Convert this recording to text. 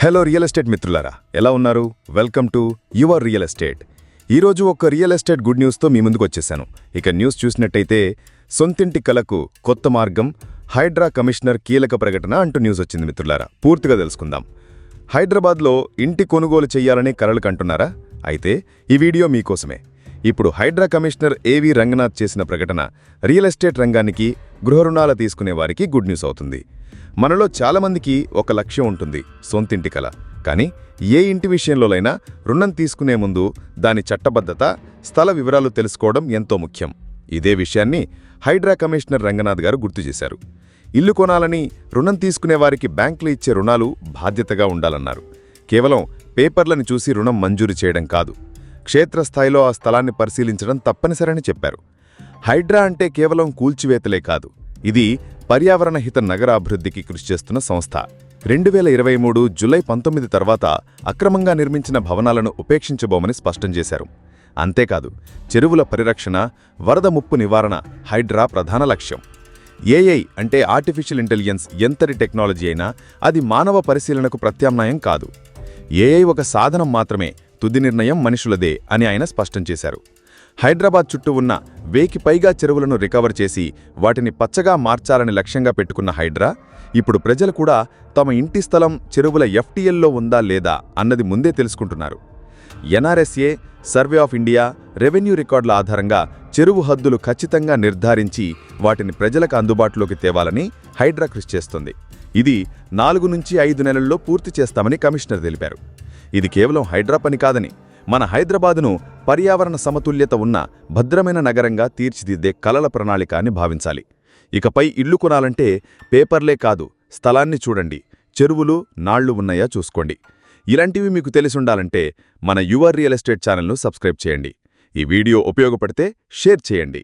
Hello real estate మిత్రులారా, ఎలా ఉన్నారు? Welcome to your real estate. ఈరోజు ఒక రియల్ ఎస్టేట్ గుడ్ న్యూస్తో మీ ముందుకు వచ్చేసాను. ఇక న్యూస్ చూసినట్టయితే సొంతింటి కలకు కొత్త మార్గం, హైడ్రా కమిషనర్ కీలక ప్రకటన అంటూ న్యూస్ వచ్చింది మిత్రులారా. పూర్తిగా తెలుసుకుందాం. హైదరాబాద్లో ఇంటి కొనుగోలు చెయ్యాలని కలలు కంటున్నారా? అయితే ఈ వీడియో మీకోసమే. ఇప్పుడు హైడ్రా కమిషనర్ ఏవి రంగనాథ్ చేసిన ప్రకటన రియల్ ఎస్టేట్ రంగానికి, గృహ రుణాలు తీసుకునే వారికి గుడ్ న్యూస్ అవుతుంది. మనలో చాలామందికి ఒక లక్ష్యం ఉంటుంది, సొంతింటి కల. కానీ ఏ ఇంటి విషయంలోనైనా రుణం తీసుకునే ముందు దాని చట్టబద్ధత, స్థల వివరాలు తెలుసుకోవడం ఎంతో ముఖ్యం. ఇదే విషయాన్ని హైడ్రా కమిషనర్ రంగనాథ్ గారు గుర్తుచేశారు. ఇల్లు కొనాలని రుణం తీసుకునే వారికి బ్యాంకులు ఇచ్చే రుణాలు బాధ్యతగా ఉండాలన్నారు. కేవలం పేపర్లను చూసి రుణం మంజూరు చేయడం కాదు, క్షేత్రస్థాయిలో ఆ స్థలాన్ని పరిశీలించడం తప్పనిసరని చెప్పారు. హైడ్రా అంటే కేవలం కూల్చివేతలే కాదు, ఇది పర్యావరణ హిత నగర అభివృద్ధికి కృషి చేస్తున్న సంస్థ. 2023 జూలై 19 తర్వాత అక్రమంగా నిర్మించిన భవనాలను ఉపేక్షించబోమని స్పష్టం చేశారు. అంతేకాదు, చెరువుల పరిరక్షణ, వరద ముప్పు నివారణ హైడ్రా ప్రధాన లక్ష్యం. ఏఐ అంటే ఆర్టిఫిషియల్ ఇంటెలిజెన్స్ ఎంతటి టెక్నాలజీ అయినా అది మానవ పరిశీలనకు ప్రత్యామ్నాయం కాదు. ఏఐ ఒక సాధనం మాత్రమే, తుది నిర్ణయం మనుషులదే అని ఆయన స్పష్టం చేశారు. హైదరాబాద్ చుట్టూ ఉన్న 1000కి పైగా చెరువులను రికవర్ చేసి వాటిని పచ్చగా మార్చాలని లక్ష్యంగా పెట్టుకున్న హైడ్రా ఇప్పుడు ప్రజలు కూడా తమ ఇంటి స్థలం చెరువుల ఎఫ్టీఎల్లో ఉందా లేదా అన్నది ముందే తెలుసుకుంటున్నారు. NRSA, survey of India, revenue రికార్డుల ఆధారంగా చెరువు హద్దులు ఖచ్చితంగా నిర్ధారించి వాటిని ప్రజలకు అందుబాటులోకి తేవాలని హైడ్రా కృషి చేస్తుంది. ఇది 4 నుంచి 5 నెలల్లో పూర్తి చేస్తామని కమిషనర్ తెలిపారు. ఇది కేవలం హైడ్రా పని కాదని, మన హైదరాబాదును పర్యావరణ సమతుల్యత ఉన్న భద్రమైన నగరంగా తీర్చిదిద్దే కలల ప్రణాళిక అని భావించాలి. ఇకపై ఇల్లు కొనాలంటే పేపర్లే కాదు, స్థలాన్ని చూడండి, చెరువులు, నాళ్లు ఉన్నాయా చూసుకోండి. ఇలాంటివి మీకు తెలిసుండాలంటే మన యువర్ రియల్ ఎస్టేట్ ఛానల్ను సబ్స్క్రైబ్ చేయండి. ఈ వీడియో ఉపయోగపడితే షేర్ చేయండి.